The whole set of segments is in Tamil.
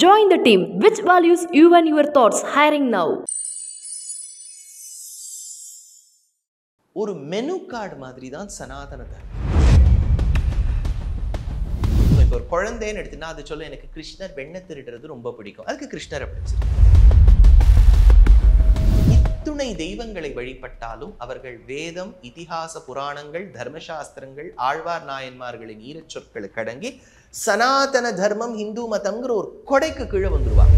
Join the team. Which values you and your thoughts? Hiring now. ஒரு மெனு கார்டு மாதிரி தான் சனாதன தர்மம். இப்போ ஒரு குழந்தைன்னு எடுத்துனா அது சொல்ல எனக்கு கிருஷ்ணர் வெண்ணை திருடுறது ரொம்ப பிடிக்கும். அதுக்கு கிருஷ்ணரை பிடிச்சிருக்கு. இத்துணை தெய்வங்களை வழிபட்டாலும் அவர்கள் வேதம், இதிகாச புராணங்கள், தர்மசாஸ்திரங்கள், ஆழ்வார் நாயன்மார்களின் ஈரச் சொற்களுக்கு அடங்கி சனாதன தர்மம் இந்து மதம்ங்கிற ஒரு கொடைக்கு கீழே வந்துருவாங்க.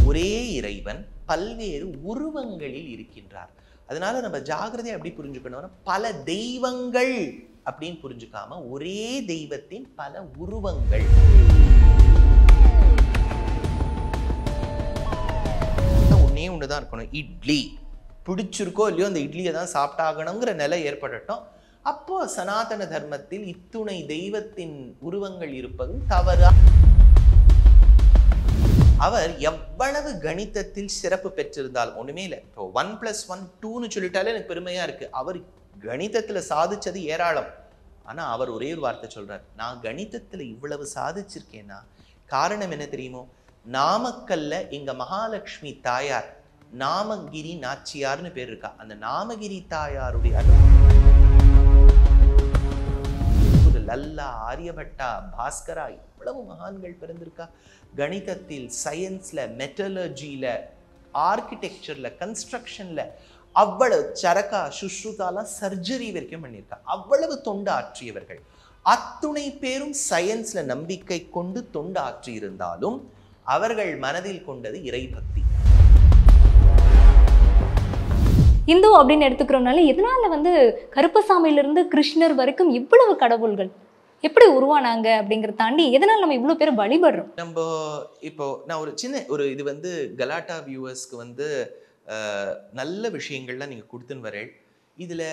ஒரே இறைவன் பல்வேறு உருவங்களில் இருக்கின்றார். அதனால நம்ம ஜாகிரதையா எப்படி புரிஞ்சுக்கணும்னா பல தெய்வங்கள் அப்படின்னு புரிஞ்சுக்காம ஒரே தெய்வத்தின் பல உருவங்கள். ஒன்னே ஒண்ணுதான் இருக்கணும், இட்லி பிடிச்சிருக்கோ இல்லையோ அந்த இட்லியை தான் சாப்பிட்டாகணுங்கிற நிலை ஏற்படட்டும். அப்போ சனாதன தர்மத்தில் இத்துணை தெய்வத்தின் உருவங்கள் இருப்பது தவறா? அவர் எவ்வளவு கணிதத்தில் சிறப்பு பெற்றிருந்தாலும் ஒண்ணுமே இல்லை. இப்போ 1+1 2ன்னு சொல்லிட்டாலே எனக்கு பெருமையா இருக்கு. அவர் கணிதத்துல சாதிச்சது ஏராளம். ஆனா அவர் ஒரே ஒரு வார்த்தை சொல்றார், நான் கணிதத்துல இவ்வளவு சாதிச்சிருக்கேன்னா காரணம் என்ன தெரியுமோ? நாமக்கல்ல எங்க மகாலட்சுமி தாயார் நாமகிரி நாச்சியார்னு பேர் இருக்கா. அந்த நாமகிரி தாயாருடைய லல்லா, ஆரியபட்டா, பாஸ்கரா இவ்வளவு மகான்கள் பிறந்திருக்கா. கணிதத்தில், சயின்ஸ்ல, மெட்டலர்ஜியில, ஆர்கிடெக்சர்ல, கன்ஸ்ட்ரக்ஷன்ல அவ்வளவு சரக்கா, சுஷ்ருதாலாம் சர்ஜரி வரைக்கும் பண்ணியிருக்கா. அவ்வளவு தொண்டு ஆற்றியவர்கள். அத்துணை பேரும் சயின்ஸ்ல நம்பிக்கை கொண்டு தொண்டு ஆற்றி இருந்தாலும் அவர்கள் மனதில் கொண்டது இறைபக்தி. இந்து அப்படின்னு எடுத்துக்கிறோம்னால எதனால கருப்பசாமியிலிருந்து கிருஷ்ணர் வரைக்கும் இவ்வளவு கடவுள்கள் எப்படி உருவானாங்க அப்படிங்கிறத தாண்டி எதனால நம்ம இவ்வளவு பேர் வழிபடுறோம்? நம்ம இப்போ நான் ஒரு சின்ன இது கலாட்டா வியூவர்ஸ்க்கு நல்ல விஷயங்கள்லாம் நீங்க கொடுத்துன்னு வரேன். இதுல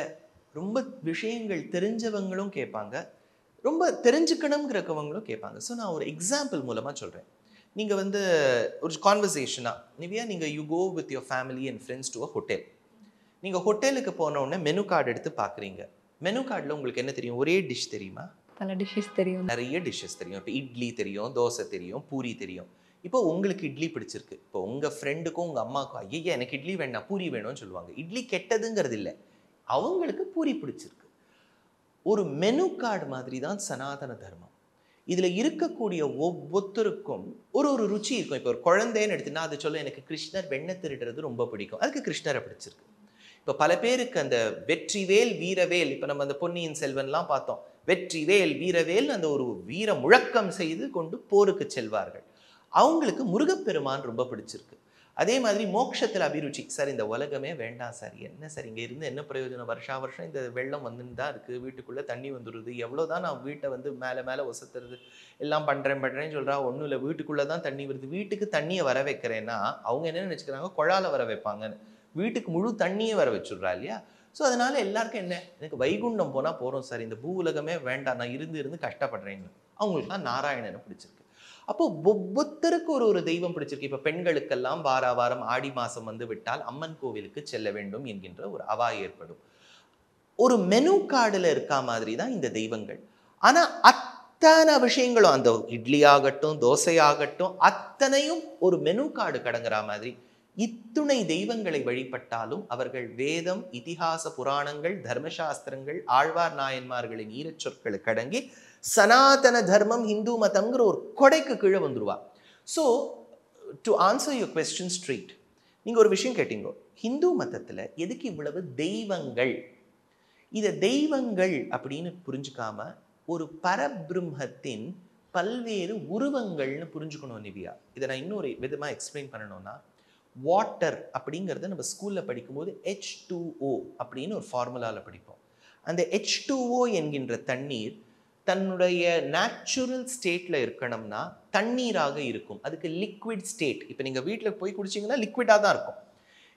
ரொம்ப விஷயங்கள் தெரிஞ்சவங்களும் கேட்பாங்க, ரொம்ப தெரிஞ்சுக்கணுங்கிறவங்களும் கேட்பாங்க. ஸோ நான் ஒரு எக்ஸாம்பிள் மூலமா சொல்றேன். நீங்க ஒரு கான்வர்சேஷனா நிவ்யா, நீங்க you go with your family and friends to a hotel. நீங்கள் ஹோட்டலுக்கு போன உடனே மெனு கார்டு எடுத்து பார்க்குறீங்க. மெனு கார்டில் உங்களுக்கு என்ன தெரியும்? ஒரே டிஷ் தெரியுமா? பல டிஷ்ஷஸ் தெரியும், நிறைய டிஷ்ஷஸ் தெரியும். இப்போ இட்லி தெரியும், தோசை தெரியும், பூரி தெரியும். இப்போ உங்களுக்கு இட்லி பிடிச்சிருக்கு. இப்போ உங்கள் ஃப்ரெண்டுக்கும் உங்கள் அம்மாவுக்கும் ஐயா எனக்கு இட்லி வேண்டாம் பூரி வேணும்னு சொல்லுவாங்க. இட்லி கெட்டதுங்கிறது இல்லை, அவங்களுக்கு பூரி பிடிச்சிருக்கு. ஒரு மெனு கார்டு மாதிரி தான் சனாதன தர்மம். இதில் இருக்கக்கூடிய ஒவ்வொருத்தருக்கும் ஒரு ஒரு ருச்சி இருக்கும். இப்போ ஒரு குழந்தைன்னு எடுத்துன்னா அது சொல்ல எனக்கு கிருஷ்ணர் வெண்ணை திருடுறது ரொம்ப பிடிக்கும். அதுக்கு கிருஷ்ணரை பிடிச்சிருக்கு. இப்போ பல பேருக்கு அந்த வெற்றிவேல் வீரவேல், இப்போ நம்ம அந்த பொன்னியின் செல்வன்லாம் பார்த்தோம், வெற்றிவேல் வீரவேல் அந்த ஒரு வீர முழக்கம் செய்து கொண்டு போருக்கு செல்வார்கள். அவங்களுக்கு முருகப்பெருமான் ரொம்ப பிடிச்சிருக்கு. அதே மாதிரி மோட்சத்தில் அபிருச்சி, சார் இந்த உலகமே வேண்டாம் சார், என்ன சார் இங்கே இருந்து என்ன பிரயோஜனம், வருஷம் இந்த வெள்ளம் வந்துன்னு தான் இருக்குது, வீட்டுக்குள்ளே தண்ணி வந்துடுது, எவ்வளோதான் நான் வீட்டை மேலே மேலே ஒசத்துறது எல்லாம் பண்ணுறேன்னு சொல்கிறா. ஒன்றும் இல்லை, வீட்டுக்குள்ளே தான் தண்ணி வருது. வீட்டுக்கு தண்ணியை வர வைக்கிறேன்னா அவங்க என்ன நினச்சிக்கிறாங்க, குழால வர வைப்பாங்கன்னு. வீட்டுக்கு முழு தண்ணியே வர வச்சுடுறா இல்லையா? ஸோ அதனால எல்லாருக்கும் என்ன, எனக்கு வைகுண்டம் போனால் போகிறோம் சார், இந்த பூ உலகமே வேண்டாம், நான் இருந்து கஷ்டப்படுறேன்னு. அவங்களுக்கு தான் நாராயணனை பிடிச்சிருக்கு. அப்போ ஒவ்வொருத்தருக்கு ஒரு ஒரு தெய்வம் பிடிச்சிருக்கு. இப்போ பெண்களுக்கெல்லாம் வாரம் ஆடி மாதம் விட்டால் அம்மன் கோவிலுக்கு செல்ல வேண்டும் என்கின்ற ஒரு அவா ஏற்படும். ஒரு மெனு கார்டில் இருக்கா மாதிரி தான் இந்த தெய்வங்கள். ஆனால் அத்தனை விஷயங்களும், அந்த இட்லி ஆகட்டும், தோசை ஆகட்டும், அத்தனையும் ஒரு மெனு கார்டு கடங்குற மாதிரி. இத்துணை தெய்வங்களை வழிபட்டாலும் அவர்கள் வேதம், இதிகாச புராணங்கள், தர்மசாஸ்திரங்கள், ஆழ்வார் நாயன்மார்களின் ஈரச் சொற்களுக்கு அடங்கி சனாதன தர்மம் இந்து மதம்ங்கிற ஒரு கொடைக்கு கீழே வந்துருவா. So to answer your question straight, நீங்கள் ஒரு விஷயம் கேட்டீங்க, ஹிந்து மதத்தில் எதுக்கு இவ்வளவு தெய்வங்கள்? இதை தெய்வங்கள் அப்படின்னு புரிஞ்சுக்காம ஒரு பரபிரம்மத்தின் பல்வேறு உருவங்கள்னு புரிஞ்சுக்கணும் நிவ்யா. இதை நான் இன்னொரு விதமாக எக்ஸ்பிளைன் பண்ணணும்னா, வாட்டர் அப்படிங்கிறத நம்ம ஸ்கூலில் படிக்கும்போது H2O அப்படின்னு ஒரு ஃபார்முலாவில் படிப்போம். அந்த H2O என்கின்ற தண்ணீர் தன்னுடைய நேச்சுரல் ஸ்டேட்டில் இருக்கணும்னா தண்ணீராக இருக்கும். அதுக்கு லிக்விட் ஸ்டேட். இப்போ நீங்கள் வீட்டில் போய் குடிச்சிங்கன்னா லிக்விடாக தான் இருக்கும்.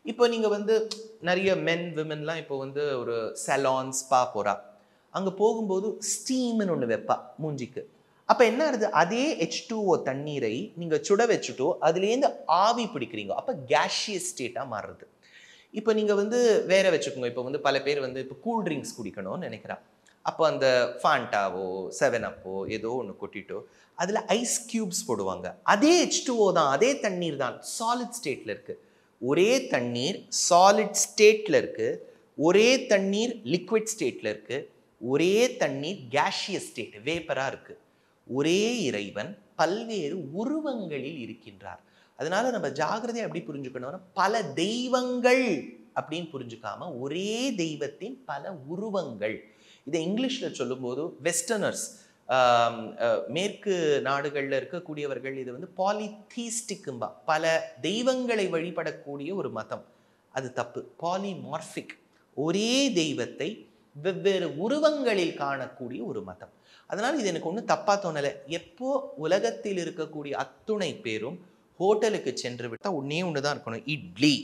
இப்போ நீங்கள் நிறைய மென் விமென்லாம் இப்போ ஒரு சலான் ஸ்பா போகிறா, அங்கே போகும்போது ஸ்டீம்னு ஒன்று வைப்பா மூஞ்சிக்கு. அப்போ என்ன ஆகுது, அதே H2O தண்ணீரை நீங்கள் சுட வச்சுட்டோ அதுலேருந்து ஆவி பிடிக்கிறீங்க, அப்போ கேஷியஸ் ஸ்டேட்டாக மாறுறது. இப்போ நீங்கள் வேற வச்சுக்கோங்க. இப்போ பல பேர் இப்போ கூல் ட்ரிங்க்ஸ் குடிக்கணும்னு நினைக்கிறா. அப்போ அந்த ஃபாண்டாவோ 7-அப்போ ஏதோ ஒன்று கொட்டிட்டோ அதில் ஐஸ் க்யூப்ஸ் போடுவாங்க. அதே H2O தான், அதே தண்ணீர் தான், சாலிட் ஸ்டேட்டில் இருக்குது. ஒரே தண்ணீர் சாலிட் ஸ்டேட்டில் இருக்குது, ஒரே தண்ணீர் லிக்விட் ஸ்டேட்டில் இருக்குது, ஒரே தண்ணீர் கேஷியஸ் ஸ்டேட் வேப்பராக இருக்குது. ஒரே இறைவன் பல்வேறு உருவங்களில் இருக்கின்றார். அதனால நம்ம ஜாகிரதையாக எப்படி புரிஞ்சுக்கணும்னா, பல தெய்வங்கள் அப்படின்னு புரிஞ்சுக்காம ஒரே தெய்வத்தின் பல உருவங்கள். இதை இங்கிலீஷில் சொல்லும்போது வெஸ்டர்னர்ஸ், மேற்கு நாடுகளில் இருக்கக்கூடியவர்கள் இது வந்து பாலிதீஸ்டிக்கும்பா, பல தெய்வங்களை வழிபடக்கூடிய ஒரு மதம். அது தப்பு. பாலிமார்பிக், ஒரே தெய்வத்தை வெவ்வேறு உருவங்களில் காணக்கூடிய ஒரு மதம். அதனால் இது எனக்கு ஒன்றும் தப்பாக தோணலை. எப்போ உலகத்தில் இருக்கக்கூடிய அத்துணை பேரும் ஹோட்டலுக்கு சென்று விட்டால் ஒன்றே ஒன்று தான் இருக்கணும், இட்லி.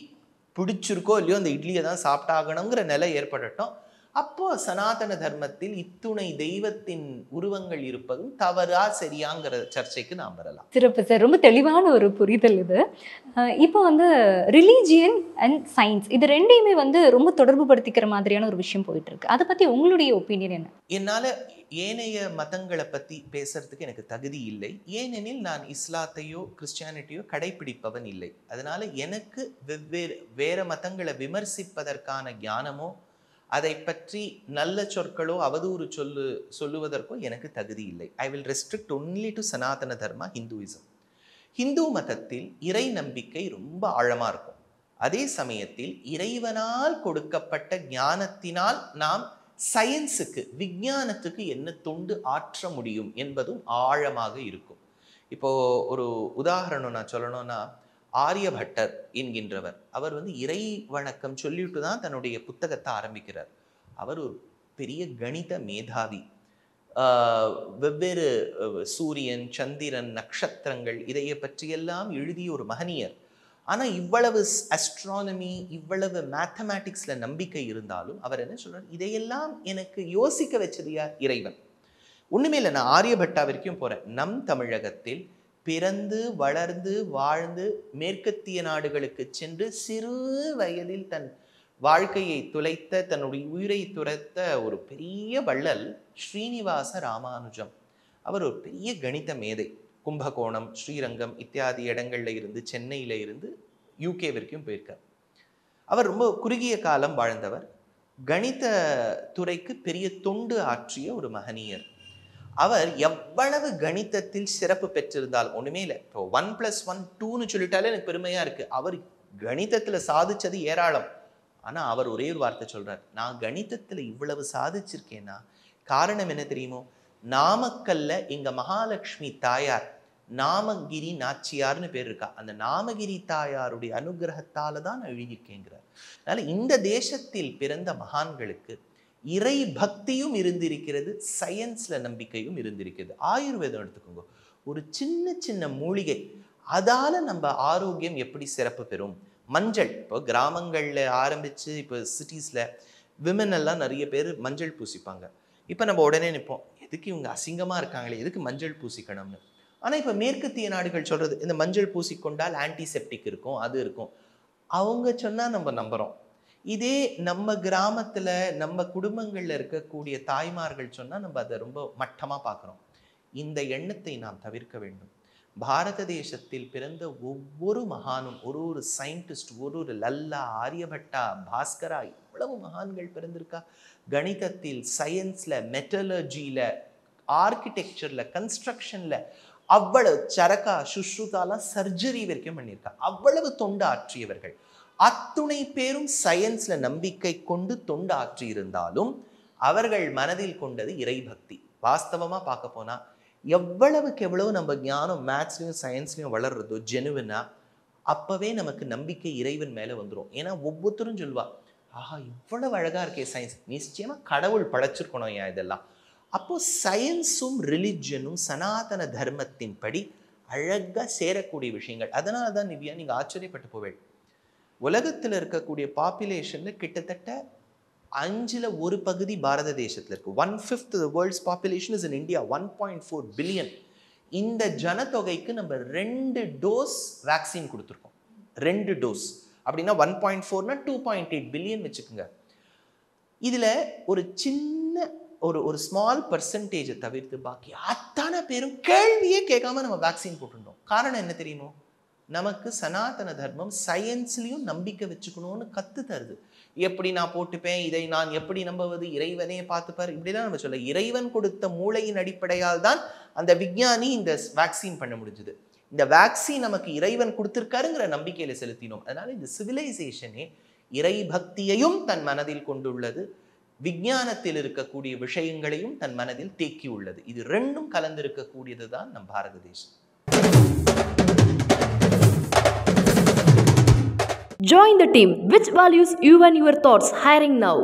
பிடிச்சிருக்கோ இல்லையோ அந்த இட்லியை தான் சாப்பிட்டாகணுங்கிற நிலை ஏற்படட்டும். அப்போ சனாதன தர்மத்தில் இத்துணை தெய்வத்தின் உருவங்கள் இருப்பதும் தவறா சரியாங்கிற சர்ச்சைக்கு நாம் வரலாம். சிறப்பு சார், ரொம்ப தெளிவான ஒரு புரிதல் இது. இப்போ வந்து ரிலீஜியன் அண்ட் சயின்ஸ் இது ரெண்டையுமே வந்து ரொம்ப தொடர்பு படுத்திக்கிற மாதிரியான ஒரு விஷயம் போயிட்டு இருக்கு. அதை பற்றி உங்களுடைய ஒப்பீனியன் என்ன? என்னால் ஏனைய மதங்களை பற்றி பேசுறதுக்கு எனக்கு தகுதி இல்லை. ஏனெனில் நான் இஸ்லாத்தையோ கிறிஸ்டியானிட்டியோ கடைபிடிப்பவன் இல்லை. அதனால எனக்கு வேற மதங்களை விமர்சிப்பதற்கான ஞானமோ அதை பற்றி நல்ல சொற்களோ அவதூறு சொல்லுவதற்கோ எனக்கு தகுதி இல்லை. I will restrict only to Sanatana Dharma, Hinduism. Hindu மதத்தில் இறை நம்பிக்கை ரொம்ப ஆழமாக இருக்கும். அதே சமயத்தில் இறைவனால் கொடுக்கப்பட்ட ஞானத்தினால் நாம் சயின்ஸுக்கு, விஞ்ஞானத்துக்கு என்ன தொண்டு ஆற்ற முடியும் என்பதும் ஆழமாக இருக்கும். இப்போ ஒரு உதாரணம் நான் சொல்லணும்னா, ஆரியபட்டர் என்கின்றவர், அவர் வந்து இறை வணக்கம் சொல்லிட்டு தான் தன்னுடைய புத்தகத்தை ஆரம்பிக்கிறார். அவர் ஒரு பெரிய கணித மேதாவி. வெவ்வேறு சூரியன், சந்திரன், நட்சத்திரங்கள் இதையை பற்றியெல்லாம் எழுதிய ஒரு மகனியர். ஆனால் இவ்வளவு அஸ்ட்ரானமி, இவ்வளவு மேத்தமேட்டிக்ஸில் நம்பிக்கை இருந்தாலும் அவர் என்ன சொல்றார், இதையெல்லாம் எனக்கு யோசிக்க வச்சது யார்? இறைவன். ஒன்றுமே இல்லை, நான் ஆரியபட்டா வரைக்கும் போகிறேன். நம் தமிழகத்தில் பிறந்து வளர்ந்து வாழ்ந்து மேற்கத்திய நாடுகளுக்கு சென்று சிறு வயதில் தன் வாழ்க்கையை துளைத்த, தன்னுடைய உயிரை துரைத்த ஒரு பெரிய வள்ளல் ஸ்ரீனிவாச ராமானுஜம். அவர் ஒரு பெரிய கணித மேதை. கும்பகோணம், ஸ்ரீரங்கம் இத்தியாதி இடங்கள்ல இருந்து, சென்னையில இருந்து UK வரைக்கும் போயிருக்கார். அவர் ரொம்ப குறுகிய காலம் வாழ்ந்தவர். கணித துறைக்கு பெரிய தொண்டு ஆற்றிய ஒரு மகனியர். அவர் எவ்வளவு கணிதத்தில் சிறப்பு பெற்றிருந்தால் ஒண்ணுமே இல்லை. இப்போ 1+1 2ன்னு சொல்லிட்டாலே எனக்கு பெருமையா இருக்கு. அவர் கணிதத்துல சாதிச்சது ஏராளம். ஆனா அவர் ஒரே ஒரு வார்த்தை சொல்றார், நான் கணிதத்துல இவ்வளவு சாதிச்சிருக்கேன்னா காரணம் என்ன தெரியுமோ? நாமக்கல்ல எங்க மகாலட்சுமி தாயார் நாமகிரி நாச்சியார்னு பேர் இருக்கா. அந்த நாமகிரி தாயாருடைய அனுகிரகத்தால தான் நான் எழுதியிருக்கேங்கிறார். அதனால இந்த தேசத்தில் பிறந்த மகான்களுக்கு இறை பக்தியும் இருந்திருக்கிறது, சயின்ஸ்ல நம்பிக்கையும் இருந்திருக்கிறது. ஆயுர்வேதம் எடுத்துக்கோங்க, ஒரு சின்ன சின்ன மூலிகை, அதால நம்ம ஆரோக்கியம் எப்படி சிறப்பு பெறும்? மஞ்சள், இப்போ கிராமங்கள்ல ஆரம்பிச்சு இப்போ சிட்டிஸ்ல விமன் எல்லாம் நிறைய பேர் மஞ்சள் பூசிப்பாங்க. இப்போ நம்ம உடனே நிற்போம், எதுக்கு இவங்க அசிங்கமா இருக்காங்களே, எதுக்கு மஞ்சள் பூசிக்கணும்னு. ஆனா இப்போ மேற்கத்திய நாடுகள் சொல்றது, இந்த மஞ்சள் பூசிக்கொண்டால் ஆன்டிசெப்டிக் இருக்கும், அது இருக்கும். அவங்க சொன்னா நம்ம நம்புறோம். இதே நம்ம கிராமத்துல நம்ம குடும்பங்கள்ல இருக்கக்கூடிய தாய்மார்கள் சொன்னா நம்ம அதை ரொம்ப மட்டமா பார்க்குறோம். இந்த எண்ணத்தை நாம் தவிர்க்க வேண்டும். பாரத தேசத்தில் பிறந்த ஒவ்வொரு மகானும், ஒரு சயின்டிஸ்ட், ஒரு லல்லா, ஆரியபட்டா, பாஸ்கரா, இவ்வளவு மகான்கள் பிறந்திருக்கா. கணிதத்தில், சயின்ஸ்ல, மெட்டலர்ஜியில, ஆர்கிடெக்சர்ல, கன்ஸ்ட்ரக்ஷன்ல அவ்வளவு, சரக்கா சுஷ்ருதாலாம் சர்ஜரி வரைக்கும் பண்ணியிருக்கா. அவ்வளவு தொண்டு ஆற்றியவர்கள். அத்துணை பேரும் சயின்ஸ்ல நம்பிக்கை கொண்டு தொண்டு ஆற்றி இருந்தாலும் அவர்கள் மனதில் கொண்டது இறைபக்தி. வாஸ்தவமா பார்க்க போனா எவ்வளவுக்கு எவ்வளவு நம்ம ஞானம் மேத்ஸ்லயும் சயின்ஸ்லயும் வளர்றதோ ஜெனுவினா, அப்பவே நமக்கு நம்பிக்கை இறைவன் மேல வந்துடும். ஏன்னா ஒவ்வொருத்தரும் சொல்லுவா, ஆஹா இவ்வளவு அழகா இருக்கே சயின்ஸ், நிச்சயமா கடவுள் படைச்சிருக்கணும் ஏன் இதெல்லாம். அப்போ சயின்ஸும் ரிலிஜனும் சனாதன தர்மத்தின் படி அழகா சேரக்கூடிய விஷயங்கள். அதனால தான் நிவ்யா, நீங்க ஆச்சரியப்பட்டு போவேள், உலகத்தில் இருக்கக்கூடிய பாப்புலேஷன்ல கிட்டத்தட்ட 1/5 பாரத தேசத்துல இருக்கு. 1/5 the world's population is in India, 1.4 billion. இந்த ஜனத்தொகைக்கு நம்ம 2 டோஸ் வேக்சின் கொடுத்துருக்கோம். 2 டோஸ் அப்படின்னா 1.4னா 2.8 பில்லியன் வச்சுக்கோங்க. இதுல ஒரு சின்ன ஒரு ஸ்மால் பர்சன்டேஜை தவிர்த்து பாக்கி அத்தனை பேரும் கேள்வியே கேட்காம நம்ம வேக்சின் போட்டுட்டோம். காரணம் என்ன தெரியுமோ? நமக்கு சனாதன தர்மம் சயின்ஸ்லையும் நம்பிக்கை வச்சுக்கணும்னு கத்து தருது. எப்படி நான் போட்டுப்பேன், இதை நான் எப்படி நம்புவது, இறைவனே பார்த்துப்பார், இப்படிதான் நம்ம சொல்ல. இறைவன் கொடுத்த மூளையின் அடிப்படையால் தான் அந்த விஞ்ஞானி இந்த வேக்சின் பண்ண முடிஞ்சது. இந்த வேக்சின் நமக்கு இறைவன் கொடுத்திருக்காருங்கிற நம்பிக்கையில செலுத்தினோம். அதனால இந்த சிவிலைசேஷனே இறை பக்தியையும் தன் மனதில் கொண்டுள்ளது, விஞ்ஞானத்தில் இருக்கக்கூடிய விஷயங்களையும் தன் மனதில் தேக்கி உள்ளது. இது ரெண்டும் கலந்திருக்கக்கூடியது தான் நம் பாரத தேசம். Join the team. Which values you and your thoughts? Hiring now.